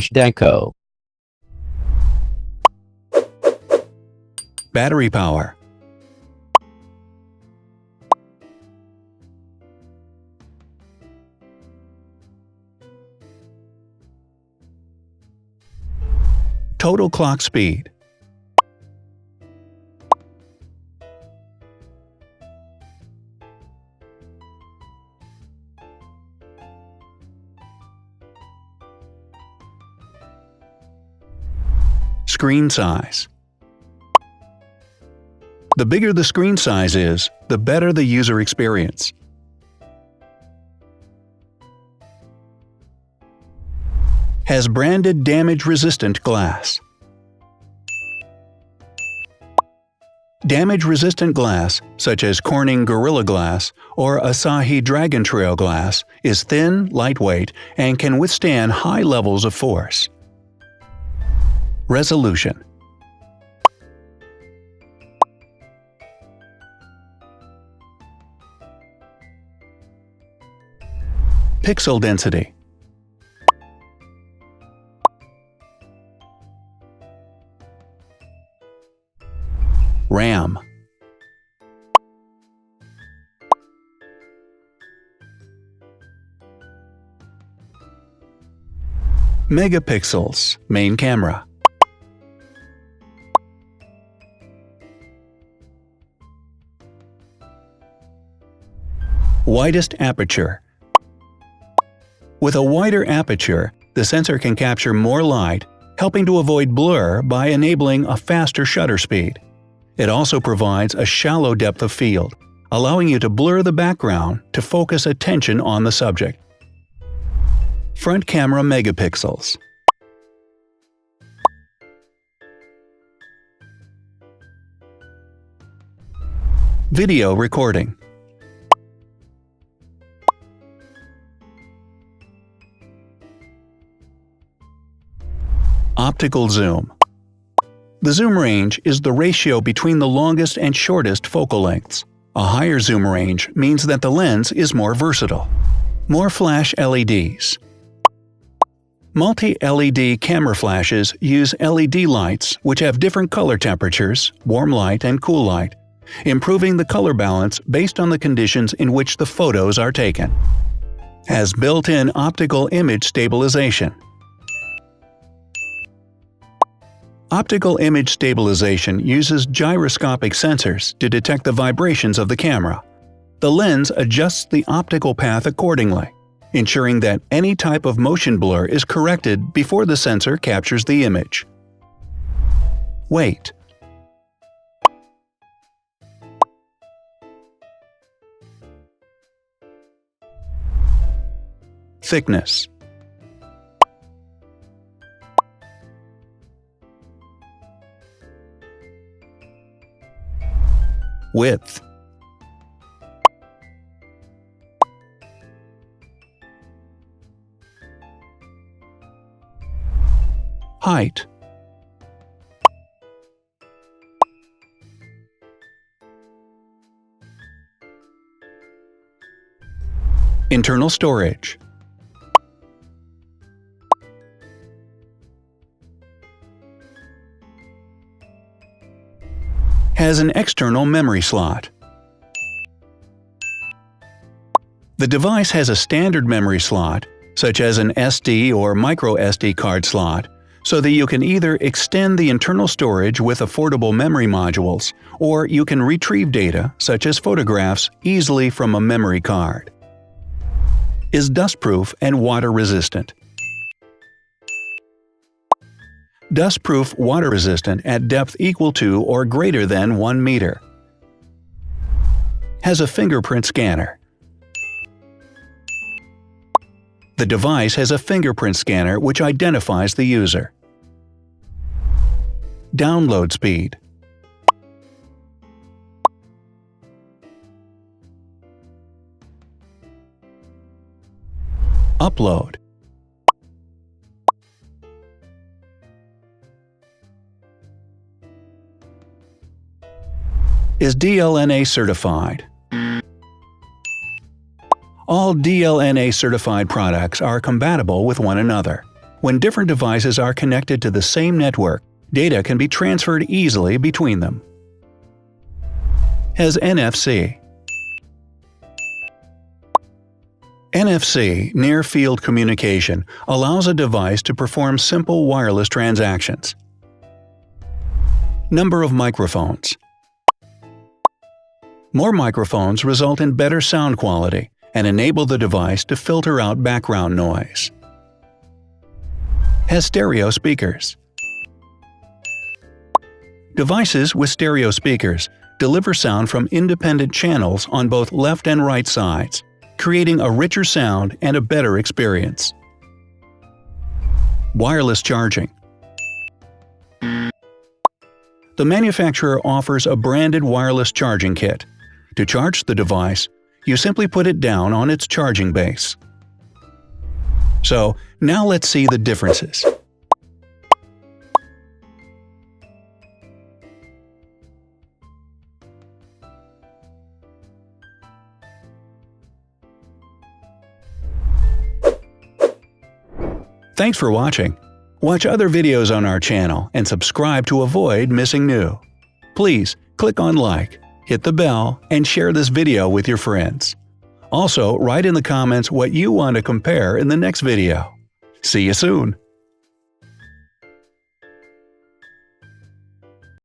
Zhdanko. Battery power. Total clock speed. Screen size. The bigger the screen size is, the better the user experience. Has branded damage-resistant glass. Damage-resistant glass, such as Corning Gorilla Glass or Asahi Dragon Trail Glass, is thin, lightweight, and can withstand high levels of force. Resolution. Pixel density. RAM. Megapixels, main camera. Widest aperture. With a wider aperture, the sensor can capture more light, helping to avoid blur by enabling a faster shutter speed. It also provides a shallow depth of field, allowing you to blur the background to focus attention on the subject. Front camera megapixels. Video recording. Optical zoom. The zoom range is the ratio between the longest and shortest focal lengths. A higher zoom range means that the lens is more versatile. More flash LEDs. Multi-LED camera flashes use LED lights which have different color temperatures, warm light and cool light, improving the color balance based on the conditions in which the photos are taken. Has built-in optical image stabilization. Optical image stabilization uses gyroscopic sensors to detect the vibrations of the camera. The lens adjusts the optical path accordingly, ensuring that any type of motion blur is corrected before the sensor captures the image. Weight. Thickness. Width. Height. Internal storage. Has an external memory slot. The device has a standard memory slot, such as an SD or micro SD card slot, so that you can either extend the internal storage with affordable memory modules, or you can retrieve data, such as photographs, easily from a memory card. Is dustproof and water-resistant. Dustproof water-resistant at depth equal to or greater than 1 meter. Has a fingerprint scanner. The device has a fingerprint scanner which identifies the user. Download speed. Upload. Is DLNA certified. All DLNA certified products are compatible with one another. When different devices are connected to the same network, data can be transferred easily between them. Has NFC. NFC, near-field communication, allows a device to perform simple wireless transactions. Number of microphones. More microphones result in better sound quality and enable the device to filter out background noise. Has stereo speakers. Devices with stereo speakers deliver sound from independent channels on both left and right sides, creating a richer sound and a better experience. Wireless charging. The manufacturer offers a branded wireless charging kit. To charge the device, you simply put it down on its charging base. So, now let's see the differences. Thanks for watching. Watch other videos on our channel and subscribe to avoid missing new. Please click on like, hit the bell, and share this video with your friends. Also, write in the comments what you want to compare in the next video. See you soon!